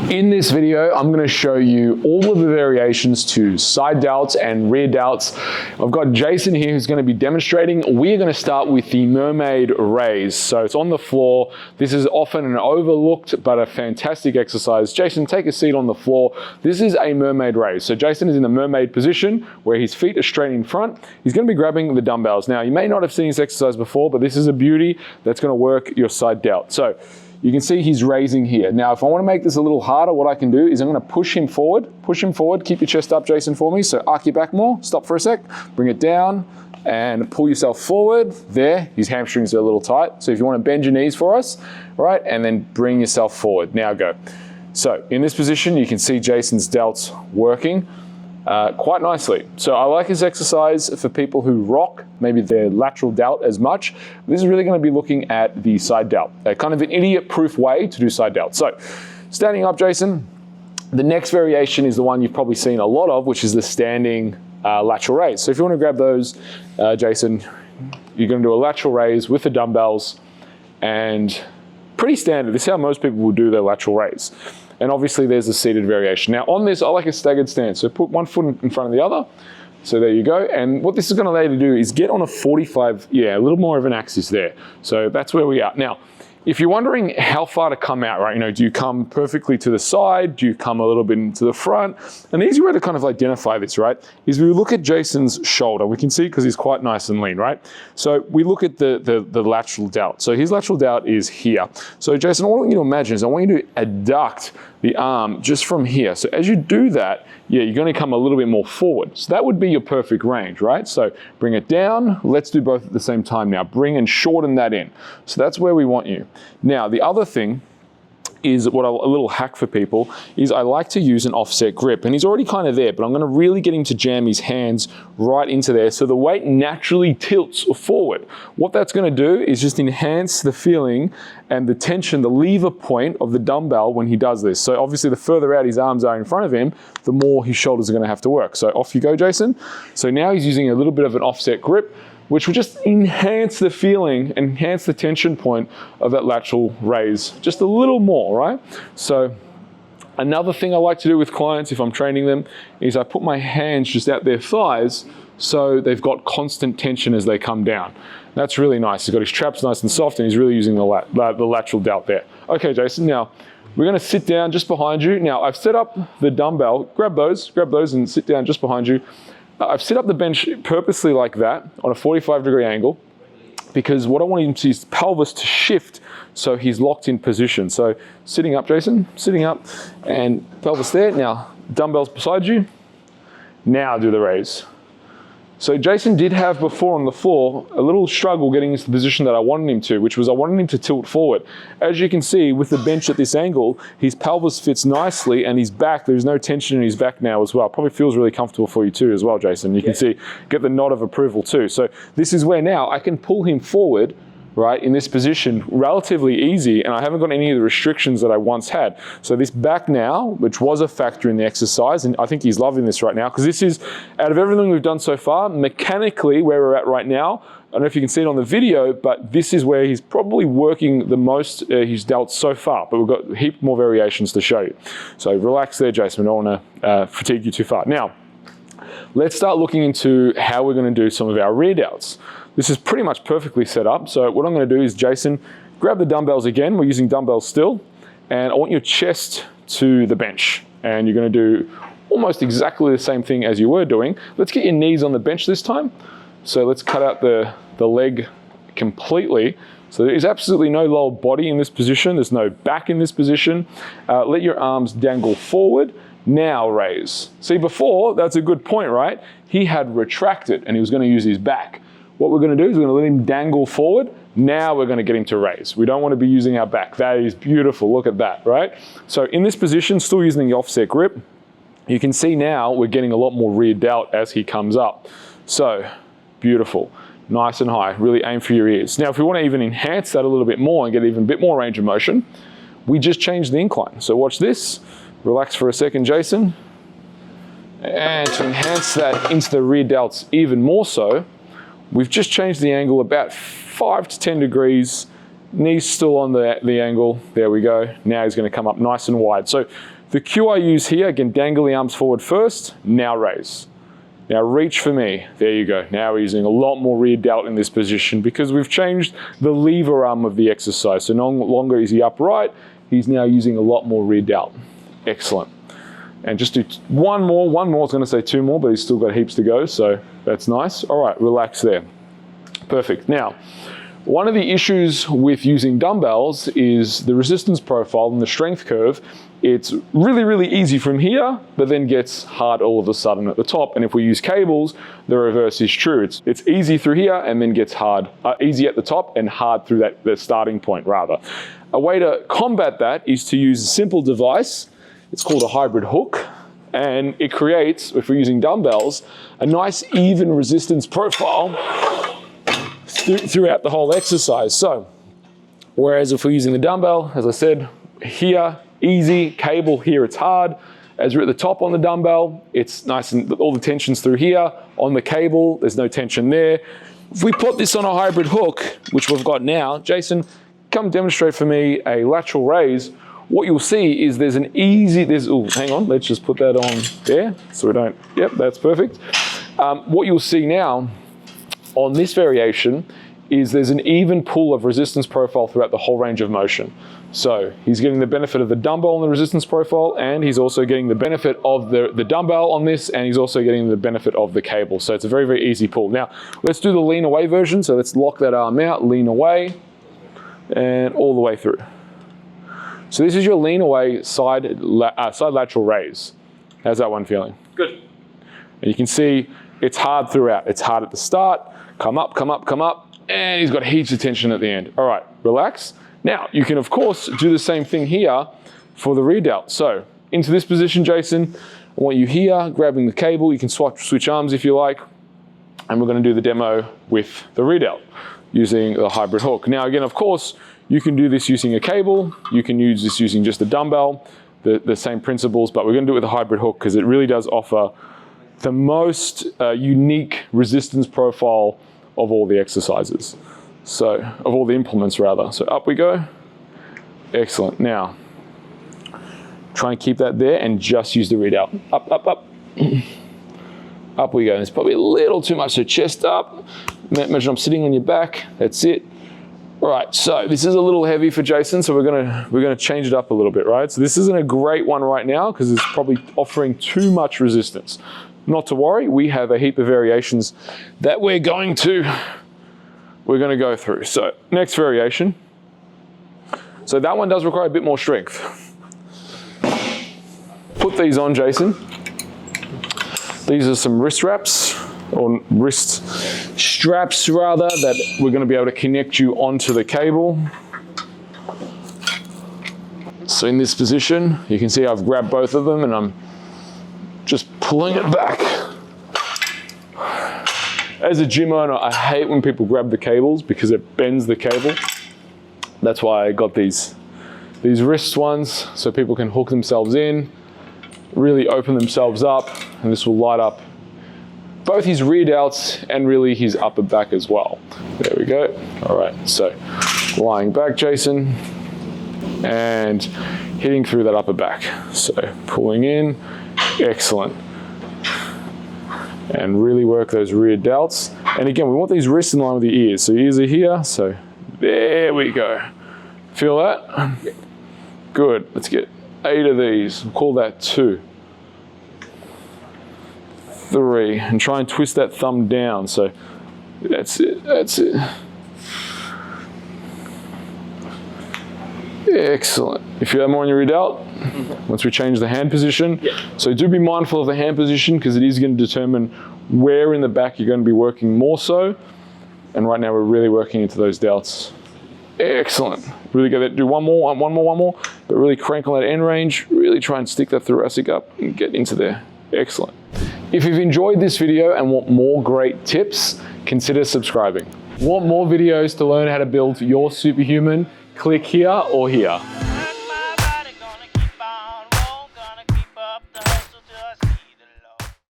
In this video, I'm going to show you all of the variations to side delts and rear delts. I've got Jason here who's going to be demonstrating. We're going to start with the mermaid raise. So it's on the floor. This is often an overlooked but a fantastic exercise. Jason, take a seat on the floor. This is a mermaid raise. So Jason is in the mermaid position where his feet are straight in front. He's going to be grabbing the dumbbells. Now, you may not have seen this exercise before, but this is a beauty that's going to work your side delt. So you can see he's raising here. Now, if I want to make this a little harder, what I can do is I'm going to push him forward, keep your chest up, Jason, for me. So arc your back more, stop for a sec, bring it down and pull yourself forward. There, his hamstrings are a little tight. So if you want to bend your knees for us, right, and then bring yourself forward. Now go. So in this position, you can see Jason's delts working quite nicely. So I like this exercise for people who rock maybe their lateral delt as much. This is really going to be looking at the side delt, kind of an idiot-proof way to do side delt. So standing up, Jason, the next variation is the one you've probably seen a lot of, which is the standing lateral raise. So if you want to grab those, Jason, you're going to do a lateral raise with the dumbbells, and pretty standard. This is how most people will do their lateral raise. And obviously there's a seated variation. Now on this, I like a staggered stance. So put one foot in front of the other. So there you go. And what this is going to allow you to do is get on a 45, a little more of an axis there. So that's where we are. Now, if you're wondering how far to come out, right? Do you come perfectly to the side? Do you come a little bit into the front? An easy way to kind of identify this, right, is we look at Jason's shoulder. We can see because he's quite nice and lean, right? So we look at the lateral delt. So his lateral delt is here. So Jason, what I want you to imagine is I want you to adduct the arm just from here. So as you do that, you're going to come a little bit more forward. So that would be your perfect range, right? So bring it down. Let's do both at the same time now. Bring and shorten that in. So that's where we want you. Now, the other thing is a little hack for people is I like to use an offset grip, and he's already kind of there, but I'm going to really get him to jam his hands right into there so the weight naturally tilts forward. What that's going to do is just enhance the feeling and the tension, the lever point of the dumbbell when he does this. So obviously the further out his arms are in front of him, the more his shoulders are going to have to work. So off you go, Jason. So now he's using a little bit of an offset grip, which will just enhance the feeling, enhance the tension point of that lateral raise just a little more, right? So another thing I like to do with clients if I'm training them is I put my hands just out their thighs so they've got constant tension as they come down. That's really nice. He's got his traps nice and soft and he's really using the lateral delt there. Okay, Jason, now we're gonna sit down just behind you. Now I've set up the dumbbell, grab those and sit down just behind you. I've set up the bench purposely like that on a 45-degree angle because what I want him to see is pelvis to shift so he's locked in position. So sitting up, Jason, sitting up and pelvis there. Now dumbbells beside you. Now do the raise. So Jason did have before on the floor a little struggle getting into the position that I wanted him to, which was I wanted him to tilt forward. As you can see with the bench at this angle, his pelvis fits nicely and his back, there's no tension in his back now as well. Probably feels really comfortable for you too as well, Jason. You can see, get the nod of approval too. So this is where now I can pull him forward, right, in this position relatively easy, and I haven't got any of the restrictions that I once had. So this back now, which was a factor in the exercise, and I think he's loving this right now, because this is, out of everything we've done so far, mechanically where we're at right now, I don't know if you can see it on the video, but this is where he's probably working the most he's dealt so far, but we've got a heap more variations to show you. So relax there, Jason, we don't want to fatigue you too far. Now, let's start looking into how we're going to do some of our rear delts. This is pretty much perfectly set up. So what I'm going to do is, Jason, grab the dumbbells again. We're using dumbbells still. And I want your chest to the bench. And you're going to do almost exactly the same thing as you were doing. Let's get your knees on the bench this time. So let's cut out the leg completely. So there is absolutely no lower body in this position. There's no back in this position. Let your arms dangle forward. Now raise. See, before, that's a good point, right? He had retracted and he was going to use his back. What we're going to do is we're going to let him dangle forward. Now we're going to get him to raise. We don't want to be using our back. That is beautiful. Look at that, right? So in this position, still using the offset grip, you can see now we're getting a lot more rear delt as he comes up. So beautiful, nice and high. Really aim for your ears. Now, if we want to even enhance that a little bit more and get even a bit more range of motion, we just change the incline. So watch this. Relax for a second, Jason. And to enhance that into the rear delts even more so, we've just changed the angle about 5 to 10 degrees, knees still on the angle. There we go. Now he's going to come up nice and wide. So The cue I use here, again, dangle the arms forward first, now raise. Now reach for me. There you go. Now we're using a lot more rear delt in this position because we've changed the lever arm of the exercise. So no longer is he upright, he's now using a lot more rear delt. Excellent. And just do one more. I was going to say two more, but he's still got heaps to go, so that's nice. All right, relax there. Perfect. Now, one of the issues with using dumbbells is the resistance profile and the strength curve. It's really, really easy from here, but then gets hard all of a sudden at the top. And if we use cables, the reverse is true. It's easy through here and then gets hard, easy at the top and hard through the starting point rather. A way to combat that is to use a simple device. It's called a hybrid hook. And it creates, if we're using dumbbells, a nice even resistance profile throughout the whole exercise. So, whereas if we're using the dumbbell, as I said, here, easy, cable, here it's hard. As we're at the top on the dumbbell, it's nice and all the tension's through here. On the cable, there's no tension there. If we put this on a hybrid hook, which we've got now, Jason, come demonstrate for me a lateral raise. What you'll see is there's an easy, hang on, let's just put that on there so we don't, yep, that's perfect. What you'll see now on this variation is there's an even pull of resistance profile throughout the whole range of motion. So he's getting the benefit of the dumbbell on the resistance profile, and he's also getting the benefit of the dumbbell on this, and he's also getting the benefit of the cable. So it's a very, very easy pull. Now, let's do the lean away version. So let's lock that arm out, lean away, and all the way through. So this is your lean away side lateral raise. How's that one feeling? Good. And you can see it's hard throughout. It's hard at the start, come up, come up, come up, and he's got heaps of tension at the end. All right, relax. Now, you can of course do the same thing here for the rear delt. So into this position, Jason, I want you here, grabbing the cable. You can switch arms if you like. And we're gonna do the demo with the rear delt using the hybrid hook. Now again, of course, you can do this using a cable. You can use this using just a dumbbell, the same principles, but we're gonna do it with a hybrid hook because it really does offer the most unique resistance profile of all the exercises. So, of all the implements rather. So up we go. Excellent. Now, try and keep that there and just use the rear delt. Up, up, up. Up we go. It's probably a little too much, so chest up. Imagine I'm sitting on your back. That's it. All right, so this is a little heavy for Jason, so we're gonna change it up a little bit, right? So this isn't a great one right now because it's probably offering too much resistance. Not to worry, we have a heap of variations that we're going to go through. So next variation. So that one does require a bit more strength. Put these on, Jason. These are some wrist wraps, or wrist straps rather, that we're going to be able to connect you onto the cable. So in this position, you can see I've grabbed both of them and I'm just pulling it back. As a gym owner, I hate when people grab the cables because it bends the cable. That's why I got these wrist ones so people can hook themselves in, really open themselves up, and this will light up both his rear delts and really his upper back as well. There we go. All right, so lying back, Jason, and hitting through that upper back. So pulling in, excellent. And really work those rear delts. And again, we want these wrists in line with the ears. So ears are here, so there we go. Feel that? Yeah. Good, let's get 8 of these. We'll call that 2. 3, and try and twist that thumb down. So that's it, that's it. Excellent. If you have more on your rear delt, once we change the hand position. Yeah. So do be mindful of the hand position because it is going to determine where in the back you're going to be working more so. And right now we're really working into those delts. Excellent. Really go there, do one more, but really crank on that end range. Really try and stick that thoracic up and get into there. Excellent. If you've enjoyed this video and want more great tips, consider subscribing. Want more videos to learn how to build your superhuman? Click here or here.